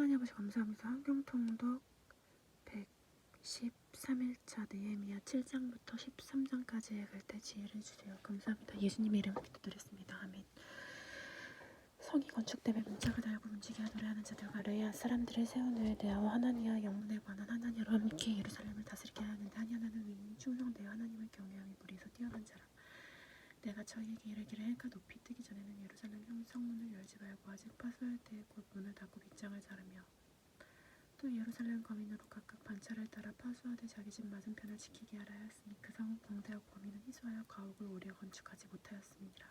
하나님 아버지 감사합니다. 성경통독 113일차 느헤미야 7장부터 13장까지 읽을 때 지혜를 주세요. 감사합니다. 예수님의 이름으로 기도드렸습니다. 아멘. 성이 건축되며 문짝을 달고 움직여 노래하는 자들과 레아 사람들을 세운 후에 레아와 하나니아 영문에 관한 하나니아로 함께 예루살렘을 다스리게 하였는데 하나니아는 의인이 충성되어 하나님을 경외함이 무리에서 뛰어난 자라. 내가 저희에게 이르기를 해가 높이 뜨기 전에는 예루살렘 성문을 열지 말고 아직 파수할 때에 곧 문을 닫고 빗장을 자르며 또 예루살렘 거민으로 각각 반차를 따라 파수하되 자기 집 맞은편을 지키게 하라 하였으니 그 성은 광대하고 거민은 희소하여 가옥을 오려 건축하지 못하였습니다.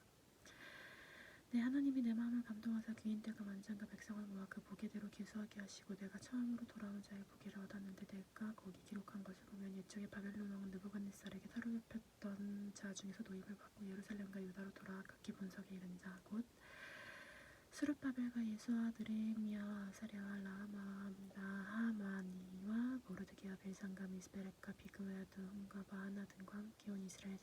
내 하나님이 내 마음을 감동하사 귀인들과 만장과 백성을 모아 그 보게대로 기수하게 하시고 내가 처음으로 돌아온 자의 보기를 얻었는데 내가 거기 기록한 것을 보면 옛적에 바벨론 왕 느부갓네살에게 사로잡혔던 자 중에서 노임을 받고 예루살렘과 유다로 돌아와 각기 분석에 이른 자 곧 스룹바벨과 예수와 느헤미야와 아사랴와 라마 나하마니와 모르드게와 빌산과 미스베렉과 비그웨아 등과 바하나 등과 함께 온 이스라엘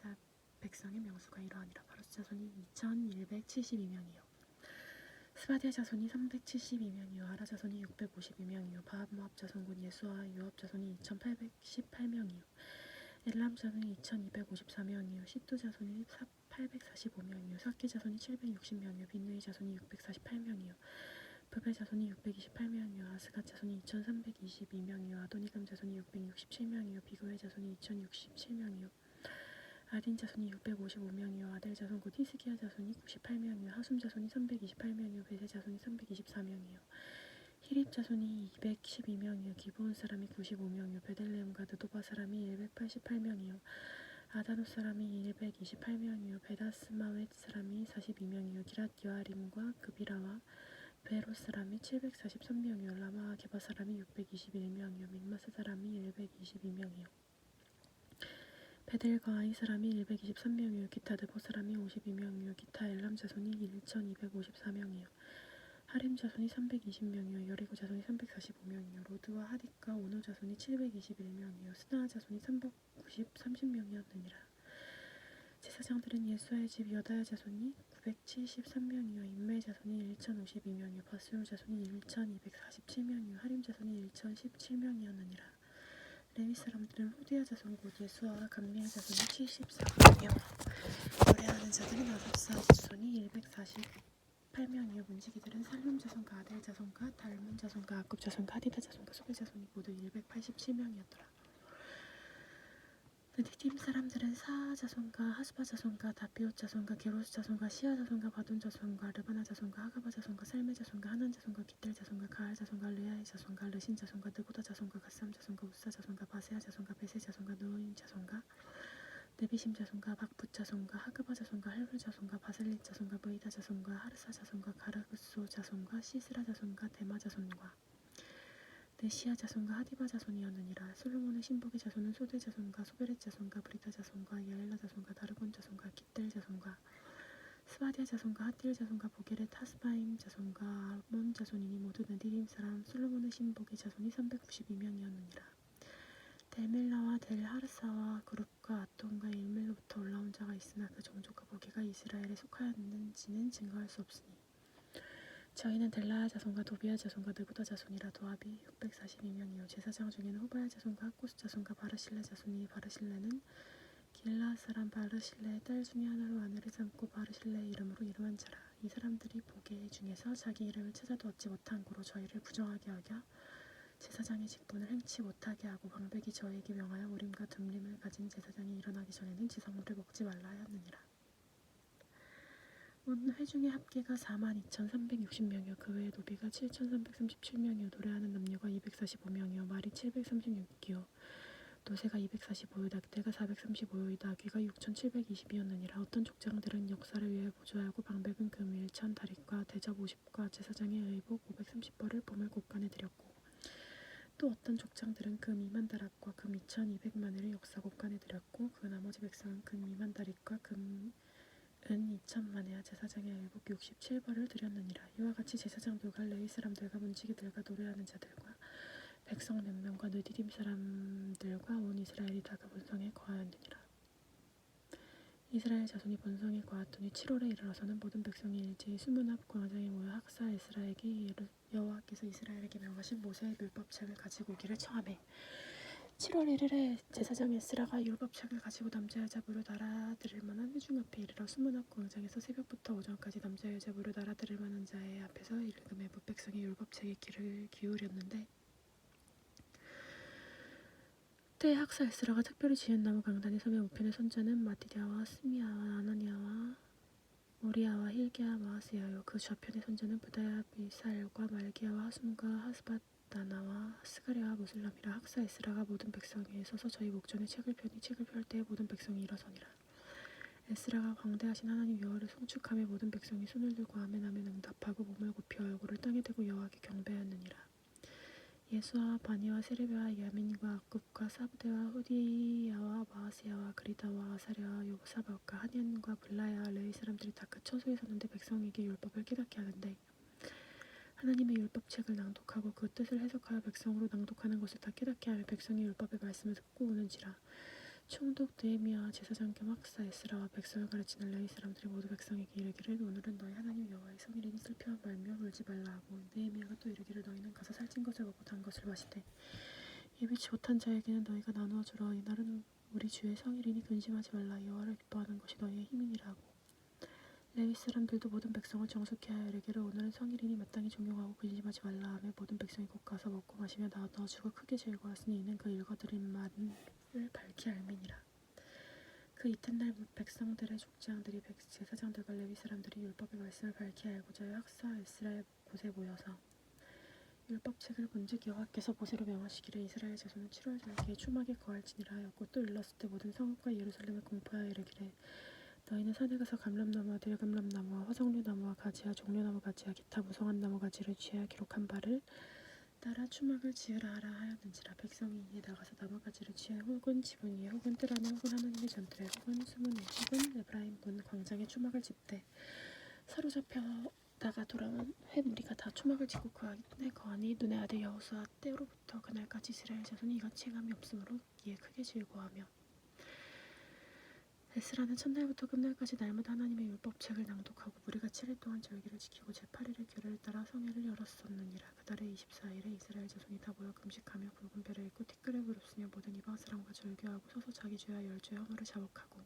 백성의 명수가 이러하니라. 바로스 자손이 2172명이요 스바디아 자손이 372명이요 아라 자손이 652명이요 바합모압 자손 곧 예수와 요압 자손이 2818명이요 엘람 자손이 2254명이요 시도 자손이 845명이요 사키 자손이 760명이요 빈누이 자손이 648명이요 부벨 자손이 628명이요 아스갓 자손이 2322명이요 아도니감 자손이 667명이요 비그웨 자손이 2067명이요 아딘 자손이 655명이요 아델 자손 곧 히스기야 자손이 98명이요 하숨 자손이 328명이요 베세 자손이 324명이요 히립 자손이 212명이요 기브온 사람이 95명이요 베들레헴과 느도바 사람이 188명이요 아다롯 사람이 128명이요 베다스마웻 사람이 42명이요 기랏 여아림과 그비라와 베롯 사람이 743명이요 라마와 게바 사람이 621명이요 민마스 사람이 122명이요 베델과 아이 사람이 123명이요 기타 느보 사람이 52명이요 기타 엘람 자손이 1254명이요 하림 자손이 320명이요 여리고 자손이 345명이요 로드와 하딕과 오노 자손이 721명이요 스나아 자손이 30명이었느니라. 제사장들은 예수아의 집 여다야 자손이 973명이요 임멜 자손이 1052명이요 바스울 자손이 1247명이요 하림 자손이 1017명이었느니라. 레위 사람들은 호디아 자손 곧 예수아와 감미엘 자손이 74명이요 노래하는 자들은 아삽사 자손이 148명이요 문지기들은 살룸 자손과 아델 자손과 달문 자손과 아굽 자손과 하디다 자손과 소벨 자손이 모두 187명이었더라. 느디딤 사람들은 사하 자손과 하수바 자손과 다비옷 자손과 게로스 자손과 시아 자손과 바돈 자손과 르바나 자손과 하가바 자손과 살메 자손과 하난 자손과 기델 자손과 가알 자손과 레아의 자손과 르신 자손과 느고다 자손과 갓삼 자손과 우사 자손과 바세아 자손과 베세 자손과 느오임 자손과 느비심 자손과 박붓 자손과 하그바 자손과 할불 자손과 바셀릿 자손과 브이다 자손과 하르사 자손과 가르그소 자손과 시스라 자손과 데마 자손과 네시아 자손과 하디바 자손이었느니라. 솔로몬의 신복의 자손은 소대 자손과 소베렛 자손과 브리다 자손과 야엘라 자손과 다르곤 자손과 깃델 자손과 스바디아 자손과 하틸 자손과 보게렛 하스바임 자손과 아몬 자손이니 모두 느디림 사람 솔로몬의 신복의 자손이 392명이었느니라. 델멜라와 델하르사와 그룹과 아톤과 일멜로부터 올라온 자가 있으나 그 종족과 보게가 이스라엘에 속하였는지는 증거할 수 없으니 저희는 델라야 자손과 도비야 자손과 느보다 자손이라. 도합이 642명이요 제사장 중에는 호바야 자손과 하코스 자손과 바르실레 자손이 바르실레는 길라 사람 바르실레의 딸 중에 하나로 아내를 삼고 바르실레의 이름으로 이름한 자라. 이 사람들이 보게 중에서 자기 이름을 찾아도 얻지 못한 고로 저희를 부정하게 하여 제사장의 직분을 행치 못하게 하고 방백이 저희에게 명하여 우림과 둠림을 가진 제사장이 일어나기 전에는 지성물을 먹지 말라 하였느니라. 온 회중의 합계가 42,360명이요 그 외에 노비가 7,337명이요 노래하는 남녀가 245명이요 말이 736이요 노새가 245요 낙대가 435요 나귀가 6,720이었느니라. 어떤 족장들은 역사를 위해 보조하고 방백은 금 1,000 다릿과 대접 50과 제사장의 의복 530벌을 보물 곳간에 드렸고 또 어떤 족장들은 금 2만 다락과 금 2,200마늘을 역사 곳간에 드렸고 그 나머지 백성은 금 2만 다릿과 금은 2,000마네아 제사장의 의복 67벌을 드렸느니라. 이와 같이 제사장들과 레위 사람들과 문지기들과 노래하는 자들과 백성 몇 명과 느디딤 사람들과 온 이스라엘이 다 그 본성에 거하였느니라. 이스라엘 자손이 본성에 거하더니 7월에 이르러서는 모든 백성이 일제히 수문 앞 광장에 모여 학사 에스라에게 여호와께서 이스라엘에게 명하신 모세의 율법책을 가지고 오기를 청하매 7월 1일에 제사장 에스라가 율법책을 가지고 남자 여자 무료 날아들을 만한 회중 앞에 이르러 수문 앞 광장에서 새벽부터 오전까지 남자 여자 무료 날아들을 만한 자의 앞에서 읽음에 백성이 율법책에 귀를 기울였는데 때에 학사 에스라가 특별히 지은 나무 강단의 섬의 우편의 손자는 마디디아와 스미아와 아나니아와 모리아와 힐기야 마하스야요. 그 좌편의 손자는 부다야 미사엘과 말기야와 하숨과 하스바다나와 스가랴와 모슬람이라. 학사 에스라가 모든 백성 위에 서서 저희 목전에 책을 펴니 책을 펼 때에 모든 백성이 일어서니라. 에스라가 광대하신 하나님 여호와를 송축하며 모든 백성이 손을 들고 아멘 아멘 응답하고 몸을 굽혀 얼굴을 땅에 대고 여호와께 경배하느니라. 예수와 바니와 세레비와 야민과 악굽과 사부대와 후디야와 마하스야와 그리다와 아사랴와 요사박과 하니안과 블라야와 레위 사람들이 다 그 처소에 섰는데 백성에게 율법을 깨닫게 하는데 하나님의 율법책을 낭독하고 그 뜻을 해석하여 백성으로 낭독하는 것을 다 깨닫게 하며 백성이 율법의 말씀을 듣고 오는지라. 총독 느헤미야와 제사장 겸 학사 에스라와 백성을 가르치는 레위 사람들이 모두 백성에게 이르기를 오늘은 너희 하나님 여호와의 성일이니 슬퍼 말며 울지 말라 하고 느헤미야가 또 이르기를 너희는 가서 살찐 것을 먹고 단 것을 마시되 예비치 못한 자에게는 너희가 나누어 주라. 이날은 우리 주의 성일이니 근심하지 말라. 여호와를 기뻐하는 것이 너희의 힘이니라 하고 레위 사람들도 모든 백성을 정숙케 하여 이르기를 오늘은 성일이니 마땅히 존경하고 근심하지 말라 하며 모든 백성이 곧 가서 먹고 마시며 나눠주고 크게 즐거워하으니 이는 그 읽어드린 말을 밝히 알미니라. 그 이튿날 백성들의 족장들이 제사장들과 레위 사람들이 율법의 말씀을 밝히 알고자 하여 학사 에스라의 곳에 모여서 율법책을 본즉 여호와께서 모세로 명하시기를 이스라엘 자손은 7월 절기에 초막에 거할지니라 하였고 또 일렀을 때 모든 성읍과 예루살렘을 공포하여 이르기를 너희는 산에 가서 감람나무와 들감람나무와 화석류나무와 가지와 종려나무 가지와 기타 무성한 나무 가지를 취하여 기록한 바를 따라 추막을 지으라 하라 하였는지라. 백성이 이에 나가서 나무 가지를 취하여 혹은 지붕 위에 혹은 뜰 안에 혹은 하나님의 전틀에 혹은 수문에 혹은 에브라임 문 광장에 추막을 집되 사로잡혀다가 돌아온 회 무리가 다 추막을 짓고 그 안에 거하니 눈의 아들 여호수아 때로부터 그날까지 이스라엘 자손이 이같이 행함이 없으므로 이에 크게 즐거워하며 에스라는 첫날부터 끝날까지 날마다 하나님의 율법책을 낭독하고 무리가 7일 동안 절기를 지키고 제8일에 규례를 따라 성회를 열었었느니라. 그달의 24일에 이스라엘 자손이 다 모여 금식하며 붉은 배를 입고 티끌을 부릅쓰며 모든 이방 사람과 절교하고 서서 자기 죄와 열주의 허물을 자복하고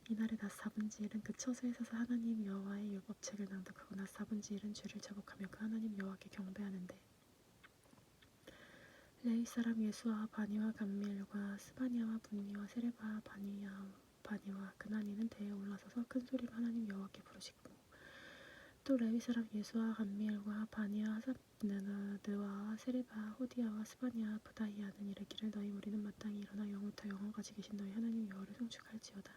이날의 낮 사분지일은 그 처소에 서서 하나님 여호와의 율법책을 낭독하고 낮 사분지일은 죄를 자복하며 그 하나님 여호와께 경배하는데 레위 사람 예수와 바니와 감미엘과 스바냐와 분니와 세레바와 바니와 그나니는 대에 올라서서 큰 소리로 하나님 여호와께 부르시고 또 레위 사람 예수와 감미엘과 바니와 하삽느와 세레바 호디야와 스바냐와 부다히야는 이르기를 너희 무리는 마땅히 일어나 영원부터 영원까지 계신 너희 하나님 여호와를 송축할지어다.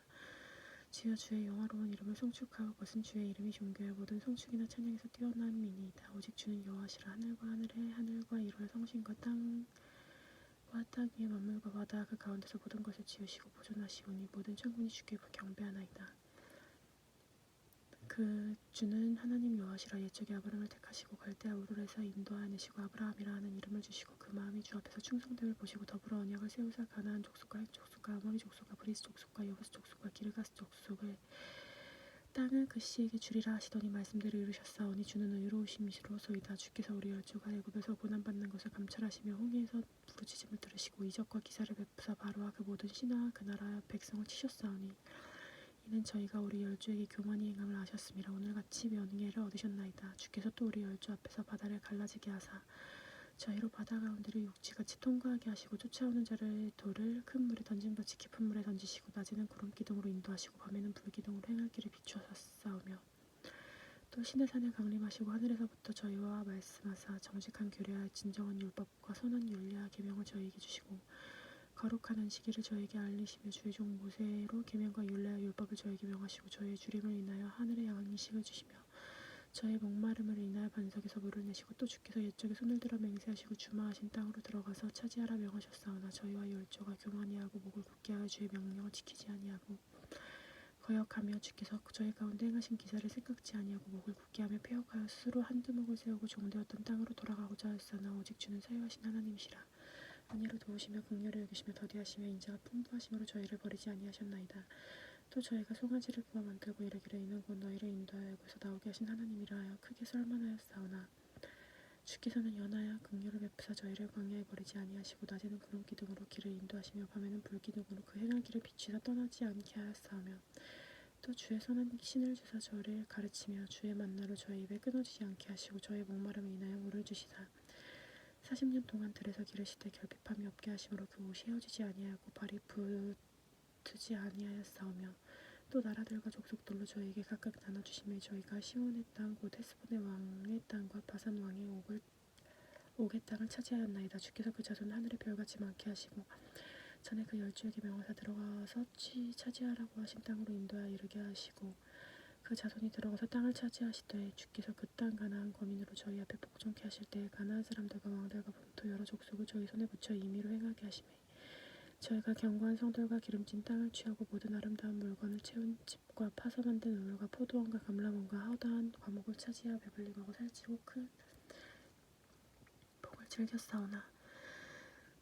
주여 주의 영화로운 이름을 송축하고 그것은 주의 이름이 존귀하여 모든 송축이나 찬양에서 뛰어남이니이다. 오직 주는 여호와시라. 하늘과 하늘에 하늘과 이루어 성신과 땅과 땅 위의 만물과 바다 그 가운데서 모든 것을 지으시고 보존하시오니 모든 천군이 주께 경배하나이다. 그 주는 하나님 여호와시라. 옛적에 아브라함을 택하시고 갈대아 우르에서 인도하내시고 아브라함이라 하는 이름을 주시고 그 마음이 주 앞에서 충성됨을 보시고 더불어 언약을 세우사 가나안 족속과 헷 족속과 아모리 족속과 브리스 족속과 여부스 족속과 기르가스 족속을 땅을 그 씨에게 주리라 하시더니 말씀대로 이루셨사오니 주는 의로우심이시로소이다. 주께서 우리 열조가 애굽에서 고난받는 것을 감찰하시며 홍해에서 부르짖음을 들으시고 이적과 기사를 베푸사 바로와 그 모든 신하와 그 나라 백성을 치셨사오니 이는 저희가 우리 열조에게 교만히 행함을 아셨음이라. 오늘같이 명예를 얻으셨나이다. 주께서 또 우리 열조 앞에서 바다를 갈라지게 하사 저희로 바다 가운데를 육지같이 통과하게 하시고 쫓아오는 자를 돌을 큰 물에 던짐같이 깊은 물에 던지시고 낮에는 구름 기둥으로 인도하시고 밤에는 불 기둥으로 행할 길을 비추셨사오며 또 시내산을 강림하시고 하늘에서부터 저희와 말씀하사 정직한 규례와 진정한 율법과 선한 윤리와 계명을 저희에게 주시고 거룩한 안식일을 저에게 알리시며 주의 종 모세로 계명과 율례와 율법을 저에게 명하시고 저의 주림을 인하여 하늘의 양식을 주시며 저의 목마름을 인하여 반석에서 물을 내시고 또 주께서 옛적에 손을 들어 맹세하시고 주마하신 땅으로 들어가서 차지하라 명하셨사오나 저희와 열조가 교만히 하고 목을 굳게 하여 주의 명령을 지키지 아니하고 거역하며 주께서 저희 가운데 행하신 기사를 생각지 아니하고 목을 굳게 하며 폐역하여 스스로 한두 목을 세우고 종되었던 땅으로 돌아가고자 하였사오나 오직 주는 사유하신 하나님이시라. 은혜로 도우시며 긍휼히 여기시며 더디하시며 인자가 풍부하심으로 저희를 버리지 아니하셨나이다. 또 저희가 송아지를 구워 만들고 이르기를 이는 곧 너희를 인도하여 애굽에서 나오게 하신 하나님이라 하여 크게 설만하였사오나 주께서는 연하여 긍휼을 베푸사 저희를 광야에 버리지 아니하시고 낮에는 구름 기둥으로 길을 인도하시며 밤에는 불 기둥으로 그 행할 길을 비추사 떠나지 않게 하였사오며 또 주의 선한 신을 주사 저를 가르치며 주의 만나로 저희 입에 끊어지지 않게 하시고 저의 목마름을 인하여 물을 주시사 40년 동안 들에서 기르시되 결핍함이 없게 하심으로 그 옷이 헤어지지 아니하고 발이 부트지 아니하였사오며 또 나라들과 족속들로 저희에게 각각 나눠주심에 저희가 시온의 땅 곧 헤스본의 왕의 땅과 바산 왕의 옥의 땅을 차지하였나이다. 주께서 그 자손 하늘의 별같이 많게 하시고 전에 그 열주에게 명하사 들어가서 차지하라고 하신 땅으로 인도하여 이르게 하시고 그 자손이 들어가서 땅을 차지하시되 주께서 그 땅 가나안 거민으로 저희 앞에 복종케 하실 때에 가나안 사람들과 왕들과 본토 여러 족속을 저희 손에 붙여 임의로 행하게 하시매 저희가 견고한 성들과 기름진 땅을 취하고 모든 아름다운 물건을 채운 집과 파서 만든 우물과 포도원과 감람원과 허다한 과목을 차지하여 배불림하고 살찌고 큰 복을 즐겼사오나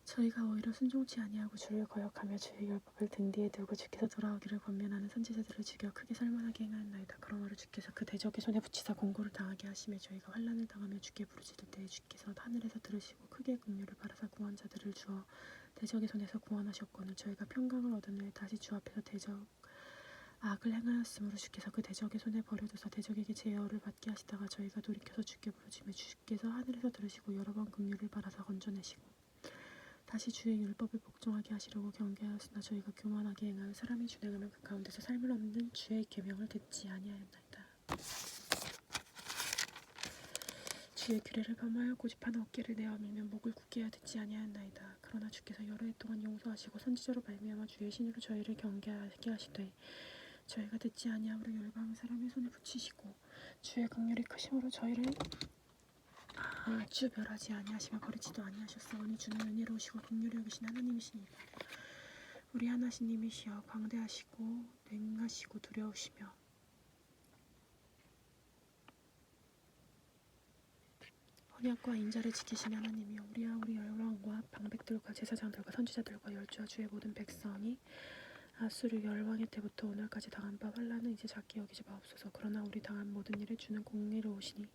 저희가 오히려 순종치 아니하고 주를 거역하며 주의 율법을 등 뒤에 들고 주께서 돌아오기를 권면하는 선지자들을 죽여 크게 살만하게 행하였나이다. 그러므로 주께서 그 대적의 손에 붙이사 공고를 당하게 하시며 저희가 환난을 당하며 주께 부르짖을 때에 주께서 하늘에서 들으시고 크게 긍휼을 바라사 구원 자들을 주어 대적의 손에서 구원하셨거늘 저희가 평강을 얻으며 다시 주 앞에서 대적 악을 행하였으므로 주께서 그 대적의 손에 버려두사 대적에게 제어를 받게 하시다가 저희가 돌이켜서 주께 부르짖으며 주께서 하늘에서 들으시고 여러 번 긍휼을 바라사 건져내시고 다시 주의 율법을 복종하게 하시려고 경계하였으나 저희가 교만하게 행하여 사람이 준행하면 그 가운데서 삶을 얻는 주의 계명을 듣지 아니하였나이다. 주의 규례를 범하여 고집하는 어깨를 내어 밀며 목을 굳게 하여 듣지 아니하였나이다. 그러나 주께서 여러 해 동안 용서하시고 선지자로 말미암아 주의 신으로 저희를 경계하게 하시되 저희가 듣지 아니함으로 열방 사람의 손에 붙이시고 주의 긍휼이 크심으로 저희를 주별하지 아니하시며 버리지도 아니하셨사오니 주는 은혜로우시고 긍휼히 여기신 하나님이시니이다. 우리 하나님이시여 광대하시고 냉하시고 두려우시며 언약과 인자를 지키신 하나님이여 우리와 우리 열왕과 방백들과 제사장들과 선지자들과 열주와 주의 모든 백성이 아수르 열왕의 때부터 오늘까지 당한 바 환난은 이제 작게 여기지 마옵소서. 그러나 우리 당한 모든 일에 주는 공의로우시니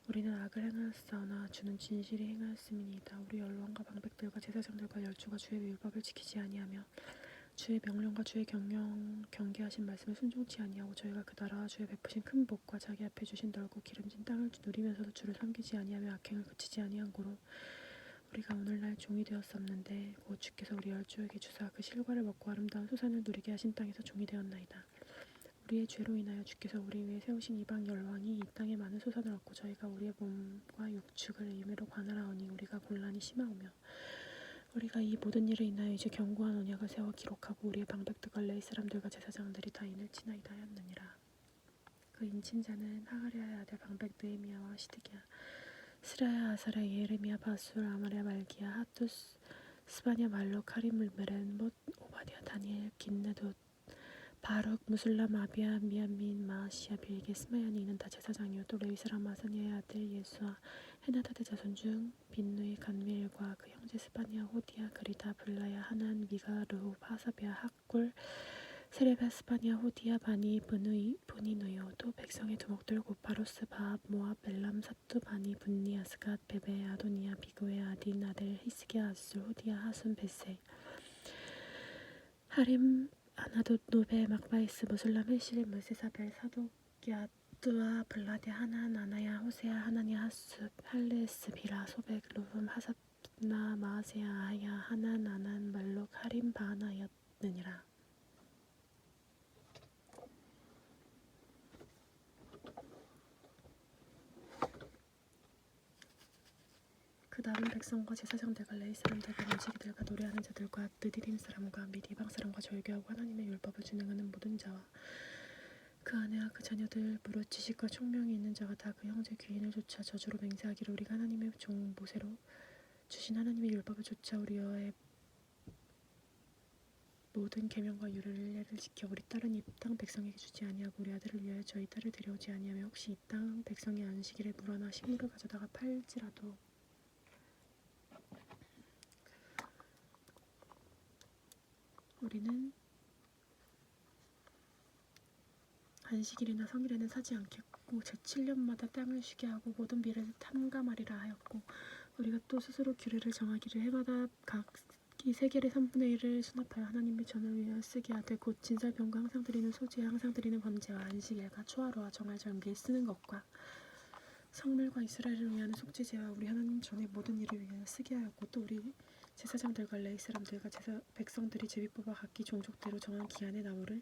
우리는 악을 행하였사오나 주는 진실이 행하였음이니이다. 우리 열왕과 방백들과 제사장들과 열주가 주의 율법을 지키지 아니하며 주의 명령과 주의 경계하신 말씀을 순종치 아니하고 저희가 그 나라와 주의 베푸신 큰 복과 자기 앞에 주신 넓고 기름진 땅을 누리면서도 주를 섬기지 아니하며 악행을 그치지 아니한 고로 우리가 오늘날 종이 되었었는데 곧 주께서 우리 열주에게 주사 그 실과를 먹고 아름다운 소산을 누리게 하신 땅에서 종이 되었나이다. 우리의 죄로 인하여 주께서 우리 위에 세우신 이방 열왕이 이 땅에 많은 소산을 얻고 저희가 우리의 몸과 육축을 임의로 관할하오니 우리가 곤란이 심하오며 우리가 이 모든 일을 인하여 이제 견고한 언약을 세워 기록하고 우리의 방백들과 레위 사람들과 제사장들이 다 인을 치나이다 하였느니라. 그 인친자는 하가랴의 아들 방백 느헤미야와 시드기야 스라야 아사랴 예레미야 바술 아마랴 말기야 하투스 스바냐 말로 카림 메렌 못 오바디아 다니엘 긴네돗 바룩 무술람 아비야 미야민 마아시야 빌게 스마야니 이는 다 제사장이요 또 레위 사람 마사니아의 아들 예수와 헤나다드 자손 중 빈누이 간미엘과 그 형제 스바니아 호디야 그리다 블라야 하난 미가 르후 하사비아 학굴 세레바 스바니아 호디야 바니 분이누요 또 백성의 두목들 곧 바로스 바압 모압 벨람 사투 바니 분니 아스갓 베베 아도니아 비그웨 아딘 아델 히스기야 아술 호디야 하순 베세 하림 아나돗 노베 막바이스 무술람 헬실 무세사벨 사독야 뚜아 블라데 하난 아나야 호세야 하나냐 하숫 할레스 비라 소백 루흠 하삽나 마아세야 아야 하난 아난 말록 하림 바하나였느니라. 그 다른 백성과 제사장들과 레위 사람들과 문지기들과 노래하는 자들과 느디림 사람과 및 이방 사람과 절교하고 하나님의 율법을 준행하는 모든 자와 그 아내와 그 자녀들 무릇 지식과 총명이 있는 자가 다 그 형제 귀인을 쫓아 저주로 맹세하기를 우리가 하나님의 종 모세로 주신 하나님의 율법을 쫓아 우리 여호와의 모든 계명과 율례를 지켜 우리 딸은 이 땅 백성에게 주지 아니하고 우리 아들을 위하여 저희 딸을 데려오지 아니하며 혹시 이 땅 백성이 안식일에 물어나 식물을 가져다가 팔지라도 우리는 안식일이나 성일에는 사지 않겠고 하였고 제7년마다 땅을 쉬게 하고 모든 비를 탐감하리라 하였고 우리가 또 스스로 규례를 정하기를 해마다 각기 세겔의 3분의 1을 수납하여 하나님의 전을 위하여 쓰게 하되 곧 진설병과 항상 드리는 소지와 항상 드리는 번제와 안식일과 초하루와 정할 절기에 쓰는 것과 성물과 이스라엘을 위하는 속죄제와 우리 하나님 전의 모든 일을 위하여 쓰게 하였고 또 우리 제사장들과 레위 사람들과 백성들이 제비 뽑아 각기 종족대로 정한 기한의 나무를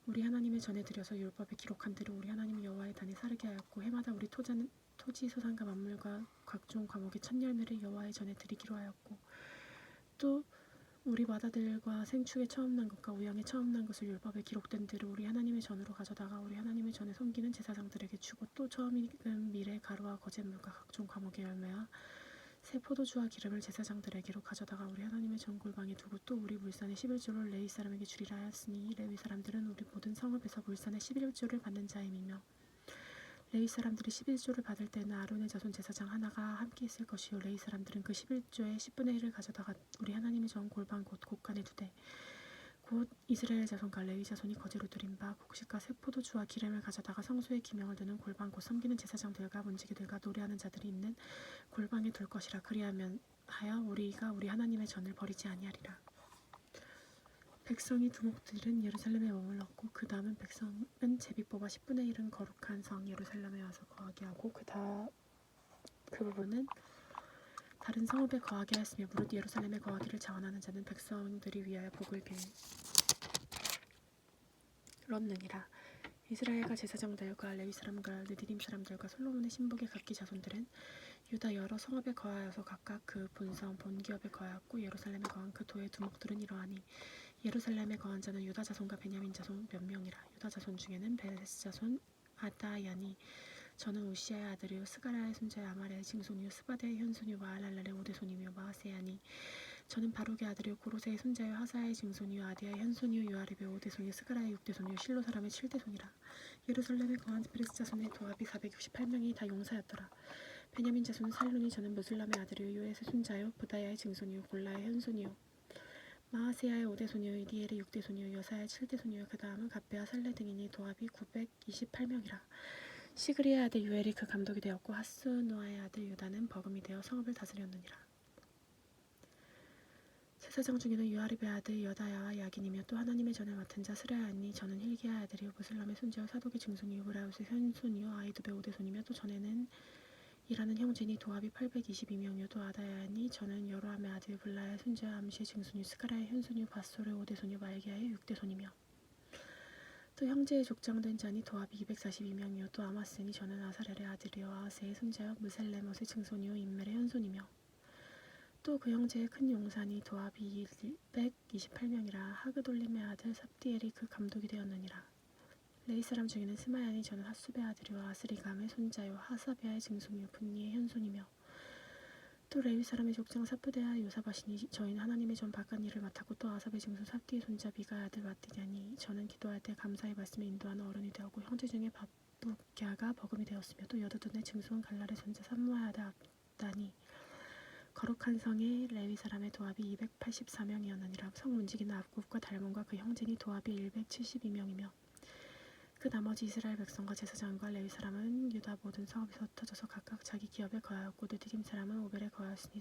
우리 하나님의 전에 드려서 율법에 기록한 대로 우리 하나님 여호와의 단에 사르게 하였고 해마다 우리 토지 소산과 만물과 각종 과목의 첫 열매를 여호와의 전에 드리기로 하였고 또 우리 마다들과 생축의 처음 난 것과 우양의 처음 난 것을 율법에 기록된 대로 우리 하나님의 전으로 가져다가 우리 하나님의 전에 섬기는 제사장들에게 주고 또 처음 익은 밀의 가루와 거짓물과 각종 과목의 열매와 새 포도주와 기름을 제사장들에게로 가져다가 우리 하나님의 전 골방에 두고 또 우리 물산의 11조를 레위 사람에게 주리라 하였으니 레위 사람들은 우리 모든 성읍에서 물산의 11조를 받는 자임이며 레위 사람들이 11조를 받을 때는 아론의 자손 제사장 하나가 함께 있을 것이요 레위 사람들은 그 11조의 10분의 1을 가져다가 우리 하나님의 전 골방 곧 곳간에 두되 곧 이스라엘 자손과 레위 자손이 거제로 드린 바 곡식과 새 포도주와 기름을 가져다가 성소에 기명을 드는 골방 곧 섬기는 제사장들과 문지기들과 노래하는 자들이 있는 골방에 둘 것이라. 그리하면 하여 우리가 우리 하나님의 전을 버리지 아니하리라. 백성이 두목들은 예루살렘에 머물렀고 그 남은 백성은 제비 뽑아 10분의 1은 거룩한 성 예루살렘에 와서 거하게 하고 그 부분은 다른 성읍에 거하게 하였으며 무릇 예루살렘에 거하기를 자원하는 자는 백성들이 위하여 복을 빌었느니라. 이스라엘과 제사장들과 레위 사람과 느디림 사람들과 솔로몬의 신복의 각기 자손들은 유다 여러 성읍에 거하여서 각각 그 본성 본기업에 거하였고 예루살렘에 거한 그 도의 두목들은 이러하니 예루살렘에 거한 자는 유다 자손과 베냐민 자손 몇 명이라. 유다 자손 중에는 베레스 자손 아다야니 저는 우시아의 아들이요 스가랴의 손자요 아말의 증손이요 스바데의 현손이요 마할랄랄의 오대손이며 마하세야니 저는 바룩의 아들이요 고로세의 손자요 하사의 증손이요 아디아의 현손이요 요아립의 오대손이요 스가랴의 육대손이요 실로 사람의 칠대손이라. 예루살렘에 거한 페레스 자손의 도합이 468명이 다 용사였더라. 베냐민 자손은 살룬이 저는 무슬람의 아들이요 요에스의 손자요 부다야의 증손이요 골라의 현손이요 마하세야의 5대손이요 이디엘의 6대손이요 여사의 7대손이요 그 다음은 갑베와 살레 등이니 도합이 928명이라. 시그리의 아들 유엘이 그 감독이 되었고 하스노아의 아들 유다는 버금이 되어 성읍을 다스렸느니라. 제사장 중에는 유아립의 아들 여다야와 야긴이며 또 하나님의 전을 맡은 자 스라야니 저는 힐기야의 아들이요 무슬람의 손자요 사독의 증손이요 브라웃의 현손이요 아이두베 5대손이며 또 전에는 일하는 형제니 도합이 822명이요 또 아다야니 저는 여로함의 아들 블라의 손자요 암시의 증손이요 스가랴의 현손이요 바솔의 5대손이요 말기야의 6대손이며 또 형제의 족장된 자니 도합이 242명이요 또 아마스니 저는 아사렐의 아들이요 아하스의 손자요 무셀레못의 증손이요 임멜의 현손이며 또 그 형제의 큰 용산이 도합이 228명이라. 하그돌림의 아들 삽디엘이 그 감독이 되었느니라. 레위 사람 중에는 스마야니 저는 핫수베 아들이요 아스리감의 손자요 하사비아의 증손이요 분니의 현손이며 또 레위 사람의 족장 사프데아 요사바시니 저희는 하나님의 전 바깥 일을 맡았고 또 아삽의 증손 삽디의 손자 비가의 아들 마띠냐니 저는 기도할 때 감사의 말씀을 인도하는 어른이 되었고 형제 중에 바북갸가 버금이 되었으며 또 여두둔의 증손 갈랄의 손자 삼무아의 아들 압다니 거룩한 성의 레위 사람의 도합이 284명이었느니라. 성 문지기는 압굽과 달몬과 그 형제니 도합이 172명이며 그 나머지 이스라엘 백성과 제사장과 레위 사람은 유다 모든 성읍에서 흩어져서 각각 자기 기업에 거하였고 느디림 사람은 오벨에 거하였으니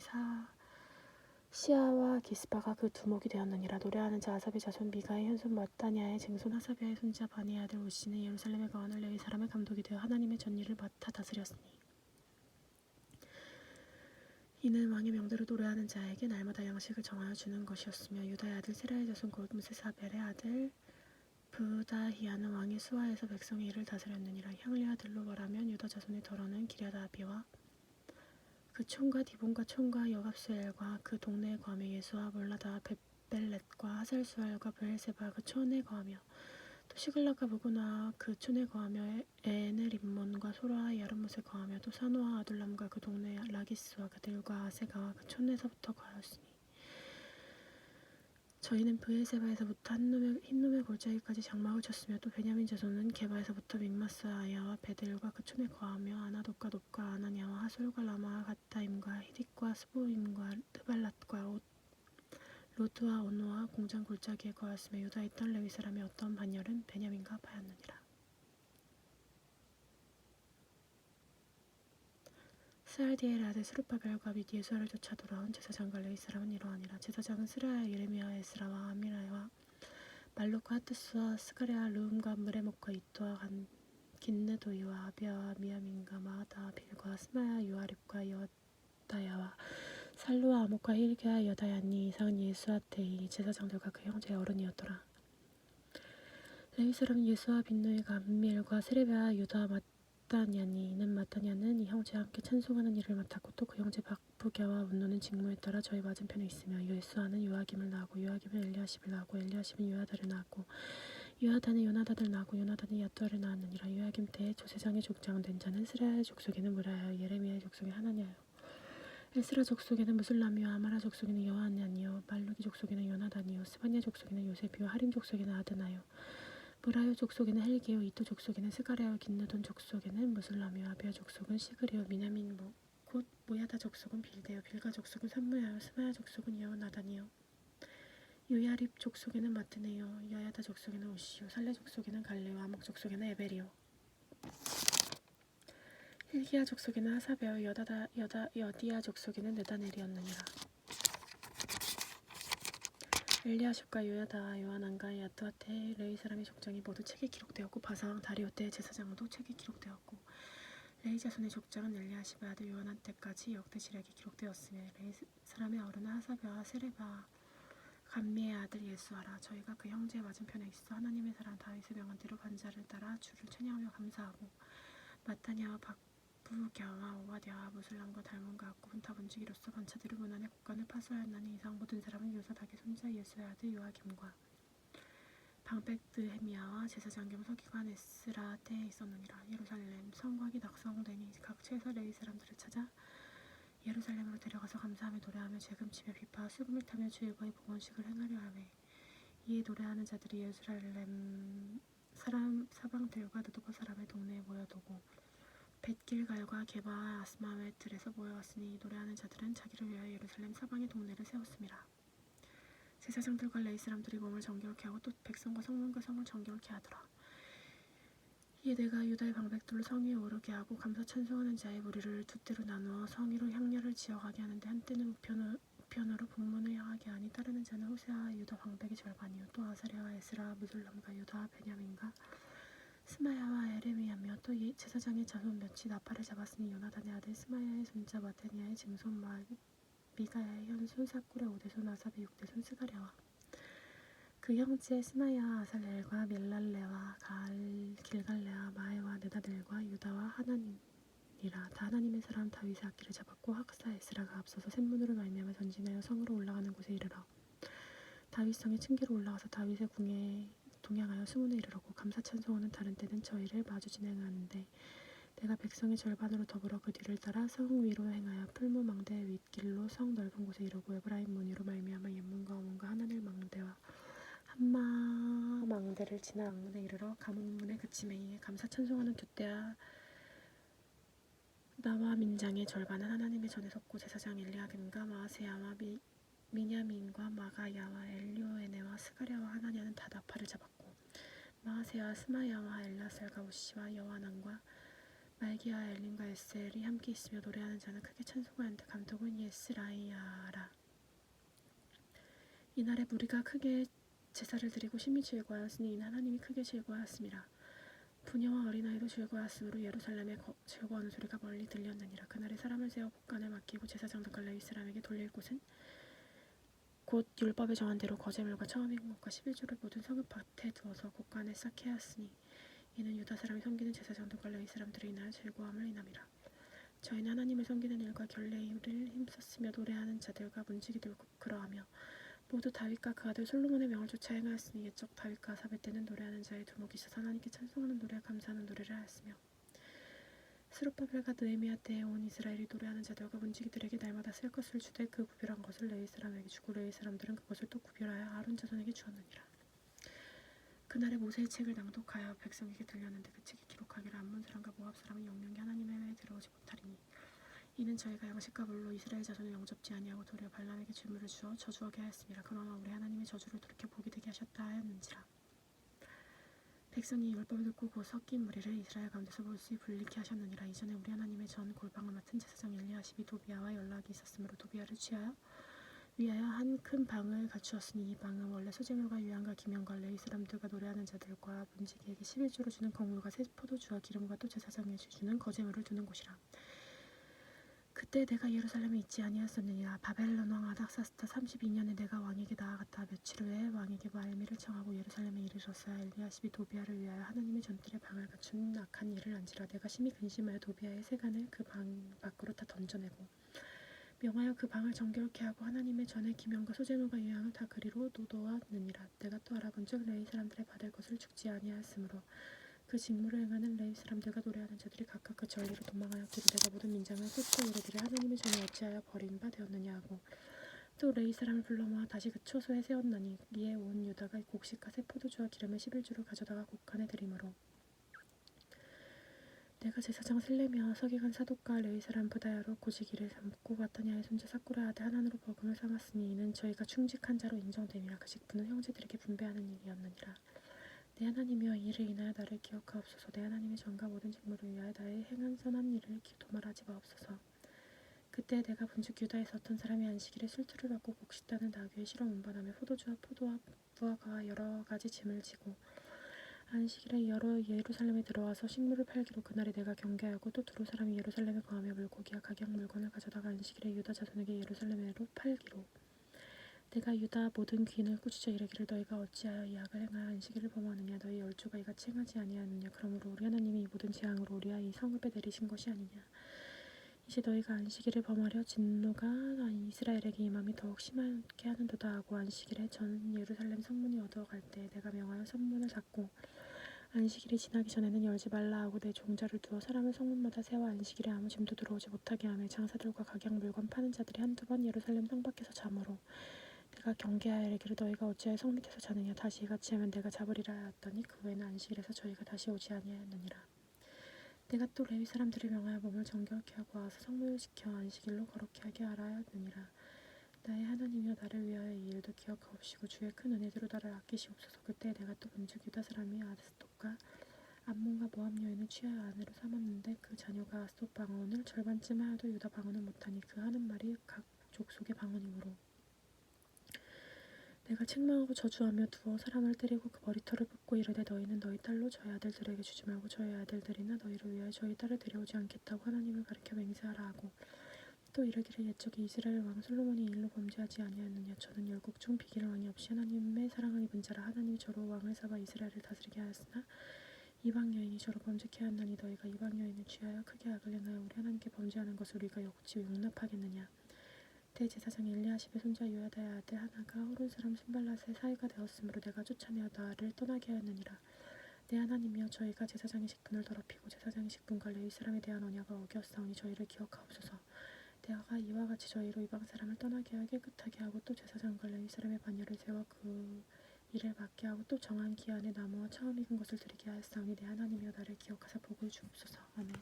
시아와 기스바가 그 두목이 되었느니라. 노래하는 자 아삽의 자손 미가의 현손 마따냐의 증손 하사비아의 손자 바니의 아들 우시는 예루살렘에 거하는 레위 사람의 감독이 되어 하나님의 전일을 맡아 다스렸으니 이는 왕의 명대로 노래하는 자에게 날마다 양식을 정하여 주는 것이었으며 유다의 아들 세라의 자손 곧 무세사벨의 아들 부다히야는 왕의 수하에서 백성의 일을 다스렸느니라. 향리 아들로 말하면 유다 자손의 덜어는 기랴다비와 그 촌과 디본과 촌과 여갑스엘과 그 동네에 거하며 예수와 몰라다 벳벨렛과 하살수알과 브엘세바 그 촌에 거하며 또 시글락과 부구나 그 촌에 거하며 에네림몬과 소라와 야르못에 거하며 또 사노와 아둘람과 그 동네 라기스와 그들과 아세가와 그 촌에서부터 거하였으니 저희는 브엘세바에서부터 흰놈의 골짜기까지 장막을 쳤으며 또 베냐민 자손은 게바에서부터 믹마스와 아야와 베델과 그 촌에 거하며 아나돗과 놉과 아나냐와 하솔과 라마와 갓다임과 히딕과 스보임과 드발랏과 로드와 오노와 공장 골짜기에 거하였으며 유다에 있던 레위 사람의 어떤 반열은 베냐민과 바였느니라. 스알디엘 아들 스룹바벨과 및 예수아를 쫓아 돌아온 제사장과 레위 사람은 이러하니라. 제사장은 스라야, 예레미야, 에스라와 아미라와 말로크와 하투스와 스가랴와 르움과 무레목과 이토와 긴느도이와 아비아와 미야민과 마하다 빌과 스마야 요아립과 여다야와 살루와 아목과 힐기와 여다야니 이상은 예수아테이 제사장들과 그 형제의 어른이었더라. 레위 사람은 예수와 빈누이가 암미엘과 세레베와 유다 마따냐니 이는 마따냐는 이 형제와 함께 찬송하는 일을 맡았고 또 그 형제 박부갸와 운노는 직무에 따라 저희 맞은편에 있으며 예수아는 요아김을 낳고 요아김은 엘리야십을 낳고 엘리야십은 요야다를 낳고 요야다는 요나다를 낳고 요나단이 야뚜아를 낳았느니라. 요아김 때에 조세장의 족장 된 자는 스라야의 족속에는 무라야 예레미야의 족속에 하나냐요 에스라 족속에는 무슬람이요 아마라 족속에는 여하냐니요 말루기 족속에는 요나단이요 스바냐 족속에는 요세비요 하림 족속에는 아드나요 무라요 족속에는 헬게요 이토 족속에는 스가랴요 긴느돈 족속에는 무슬람이요 아비야 족속은 시그리요 미냐민 곧 모야다 족속은 빌데요 빌가 족속은 산무야요 스마야 족속은 여나단이요 요야립 족속에는 마트네요 여야다 족속에는 우시요 살레 족속에는 갈레요 아목 족속에는 에벨이요 힐기야 족속에는 하사베요 여디야 족속에는 느다넬이었느니라. 엘리야십과 요야다 요하난과 야뚜아테 레위 사람의 족장이 모두 책에 기록되었고 바사왕 다리오 때 제사장도 책에 기록되었고 레위 자손의 족장은 엘리야십의 아들 요하난 때까지 역대 지략이 기록되었으며 레위 사람의 어른은 하사베와 세레바 감미의 아들 예수아라. 저희가 그 형제의 맞은편에 있어 하나님의 사람 다윗의 명한대로 반자를 따라 주를 찬양하며 감사하고 마타냐와 박부갸와 오바댜와 무슬람과 닮은 것 같고 분탑 움직이로써 반차들을 문안에 곡간을 파수하였나니 이상 모든 사람은 요사닥의 손자 예수의 아들 요아김과 방백드헤미야와 제사장 겸 서기관 에스라 때에 있었느니라. 예루살렘 성곽이 낙성되니 각 최서 레위 사람들을 찾아 예루살렘으로 데려가서 감사하며 노래하며 재금치며 비파 수금을 타며 주일과의 봉헌식을 행하려 하매 이에 노래하는 자들이 예루살렘 사람 사방들과 느도바 사람의 동네에 모여두고 벳길갈과 게바와 아스마웨틀에서 모여왔으니 노래하는 자들은 자기를 위하여 예루살렘 사방의 동네를 세웠음이라. 제사장들과 레위 사람들이 몸을 정결케 하고 또 백성과 성문과 성을 정결케 하더라. 이에 내가 유다의 방백들로 성 위에 오르게 하고 감사 찬송하는 자의 무리를 두 때로 나누어 성 위로 향렬을 지어가게 하는데 한때는 우편으로 북문을 향하게 하니 따르는 자는 호세아와 유다 방백의 절반이요 또 아사랴와 에스라와 무술람과 유다와 베냐민과 스마야와 에레미야며 또 제사장의 자손 몇이 나팔을 잡았으니 요나단의 아들 스마야의 손자 마테니아의 증손 미가야의 현손 사꿀의 5대손 아삽의 6대손 스가랴와 그 형제 스마야와 아살렐과 멜랄레와 길갈레와 마에와 느다델과 유다와 하나님이라. 다 하나님의 사람 다윗의 악기를 잡았고 학사 에스라가 앞서서 샘문으로 말미암아 전진하여 성으로 올라가는 곳에 이르러 다윗 성의 층계로 올라가서 다윗의 궁에 동향하여 수문에 이르렀고 감사 찬송하는 다른 때는 저희를 마주 진행하는데 내가 백성의 절반으로 더불어 그 뒤를 따라 성 위로 행하여 풀무 망대 윗길로 성 넓은 곳에 이르고 에브라임 문이로 말미암아 옛문과 어문과 하나넬 망대와 한마 망대를 지나 왕문에 이르러 가문문에 그치매 이에 감사 찬송하는 두 때야 나와 민장의 절반은 하나님의 전에 섰고 제사장 엘리야김과 마아세야와 미냐민과 마가야와 엘리오에네와 스가랴와 하나냐는 다 나팔을 잡았고 마아세야와 스마야와 엘라셀과 우시와 여와난과 말기야와 엘림과 에셀이 함께 있으며 노래하는 자는 크게 찬송하는데 감독은 예스라이야라. 이날에 무리가 크게 제사를 드리고 심히 즐거워하였으니 이는 하나님이 크게 즐거워하였음이라. 부녀와 어린아이도 즐거워하였으므로 예루살렘에 즐거워하는 소리가 멀리 들렸느니라. 그날에 사람을 세워 곡간을 맡기고 제사장들과 레위 사람에게 돌릴 곳은 곧 율법에 정한 대로 거제물과 처음 익은 것과 11조를 모든 성읍 밭에 두어서 곡간에 쌓게 하였으니 이는 유다 사람이 섬기는 제사장들과 레위 사람들의 인하여 즐거움을 인함이라. 저희는 하나님을 섬기는 일과 결례를 힘썼으며 노래하는 자들과 문지기 들고 그러하며 모두 다윗과 그 아들 솔로몬의 명을 쫓아 행하였으니 옛적 다윗과 아삽의 때는 노래하는 자의 두목이 있어서 하나님께 찬송하는 노래 감사하는 노래를 하였으며 스룹바벨과 느헤미야 때에 온 이스라엘이 노래하는 자들과 문지기들에게 날마다 쓸 것을 주되 그 구별한 것을 레위 사람에게 주고 레위 사람들은 그것을 또 구별하여 아론 자손에게 주었느니라. 그날에 모세의 책을 낭독하여 백성에게 들렸는데 그 책이 기록하기를 암몬 사람과 모압 사람은 영영이 하나님의 회에 들어오지 못하리니 이는 저희가 양식과 물로 이스라엘 자손을 영접지 아니하고 도리어 발람에게 질문을 주어 저주하게 하였습니다. 그러나 우리 하나님의 저주를 돌이켜 복이 되게 하셨다 하였는지라. 백성이 율법을 듣고 곧 섞인 무리를 이스라엘 가운데서 볼수이 불리게 하셨느니라. 이전에 우리 하나님의 전 골방을 맡은 제사장 엘리야십이 도비아와 연락이 있었으므로 도비아를 위하여 한 큰 방을 갖추었으니 이 방은 원래 소재물과 유향과 기명과 레위 사람들과 노래하는 자들과 문지기에게 11조로 주는 곡물과 새 포도주와 기름과 또 제사장에게 주는 거제물을 두는 곳이라. 그때 내가 예루살렘에 있지 아니하였느니라. 바벨론 왕 아닥사스다 32년에 내가 왕에게 나아갔다. 며칠 후에 왕에게 말미를 청하고 예루살렘에 이르렀어야 엘리야십이 도비아를 위하여 하나님의 전뜰에 방을 갖춘 악한 일을 안지라. 내가 심히 근심하여 도비아의 세간을 그 방 밖으로 다 던져내고 명하여 그 방을 정결케 하고 하나님의 전에 기명과 소재물과 유향을 다 그리로 놓았느니라. 내가 또 알아본즉 레위 사람들의 받을 것을 죽지 아니하였으므로 그 직무를 행하는 레위 사람들과 노래하는 자들이 각각 그 전리로 도망하였기로 내가 모든 민장을 쏟고 이르기를 하나님의 전이 어찌하여 버린 바 되었느냐 하고 또 레위 사람을 불러 모아 다시 그 초소에 세웠나니 이에 온 유다가 곡식과 새 포도주와 기름을 11주를 가져다가 곡간에 드리므로 내가 제사장 슬레미와 서기관 사독과 레위 사람 부다야로 고지기를 삼고 마타냐의 손자 사쿠라 아들 하난으로 버금을 삼았으니 이는 저희가 충직한 자로 인정됨이라. 그 직분은 형제들에게 분배하는 일이었느니라. 내 하나님이여 이를 인하여 나를 기억하옵소서. 내 하나님의 전과 모든 직무를 위하여 나의 행한 선한 일을 도말하지 마옵소서. 그때 내가 본즉 유다에서 어떤 사람이 안식일에 술투를 받고 곡식단을 나귀에 실어 운반하며 포도주와 포도와 무화과와 여러 가지 짐을 지고 안식일에 여러 예루살렘에 들어와서 식물을 팔기로 그날에 내가 경계하고 또 두로 사람이 예루살렘에 거하며 물고기와 각양 물건을 가져다가 안식일에 유다 자손에게 예루살렘으로 팔기로 내가 유다 모든 귀인을 꾸짖어 이르기를 너희가 어찌하여 이 악을 행하여 안식일을 범하느냐. 너희 열조가 이같이 행하지 아니하느냐. 그러므로 우리 하나님이 이 모든 재앙으로 우리와 이 성읍에 내리신 것이 아니냐. 이제 너희가 안식일을 범하려 진노가 이스라엘에게 임함이 더욱 심하게 하는도다 하고 안식일에 전 예루살렘 성문이 어두워갈 때 내가 명하여 성문을 닫고 안식일이 지나기 전에는 열지 말라 하고 내 종자를 두어 사람을 성문마다 세워 안식일에 아무 짐도 들어오지 못하게 하며 장사들과 각양 물건 파는 자들이 한두 번 예루살렘 성 밖에서 자므로 내가 경계하여 이르기를 너희가 어찌하여 성 밑에서 자느냐. 다시 이같이 하면 내가 잡으리라 하였더니 그 후에는 안식일에서 저희가 다시 오지 아니하였느니라. 내가 또 레위 사람들을 명하여 몸을 정결케 하고 와서 성문을 지켜 안식일로 거룩케 하게 하라 하였느니라. 나의 하나님이여 나를 위하여 이 일도 기억하옵시고 주의 큰 은혜대로 나를 아끼시옵소서. 그때 내가 또 본즉 유다 사람이 아스돗과 암몬과 모압 여인을 취하여 아내로 삼았는데 그 자녀가 아스돗 방언을 절반쯤 하여도 유다 방언을 못하니 그 하는 말이 각 족속의 방언이므로 내가 책망하고 저주하며 두어 사람을 때리고 그 머리털을 뽑고 이르되 너희는 너희 딸로 저희 아들들에게 주지 말고 저희 아들들이나 너희를 위하여 저희 딸을 데려오지 않겠다고 하나님을 가리켜 맹세하라 하고 또 이르기를 옛적에 이스라엘 왕 솔로몬이 이 일로 범죄하지 아니하였느냐. 저는 열국 중 비길 왕이 없이 하나님의 사랑을 입은 자라. 하나님이 저로 왕을 삼아 이스라엘을 다스리게 하였으나 이방 여인이 저로 범죄케 하였나니 너희가 이방 여인을 취하여 크게 악을 행하여 우리 하나님께 범죄하는 것을 우리가 어찌 용납하겠느냐. 대제사장 엘리야십의 손자 요야다의 아들 하나가 호론 사람 신발랏의 사이가 되었으므로 내가 쫓아내어 나를 떠나게 하였느니라. 내 하나님이여 저희가 제사장의 직분을 더럽히고 제사장의 직분과 레위 사람에 대한 언약을 어겼사오니 저희를 기억하옵소서. 내가 이와 같이 저희로 이방 사람을 떠나게 하여 깨끗하게 하고 또 제사장과 레위 사람의 반열을 세워 그 일을 맡게 하고 또 정한 기한에 나무와 처음 익은 것을 드리게 하였사오니 내 하나님이여 나를 기억하사 복을 주옵소서. 아멘.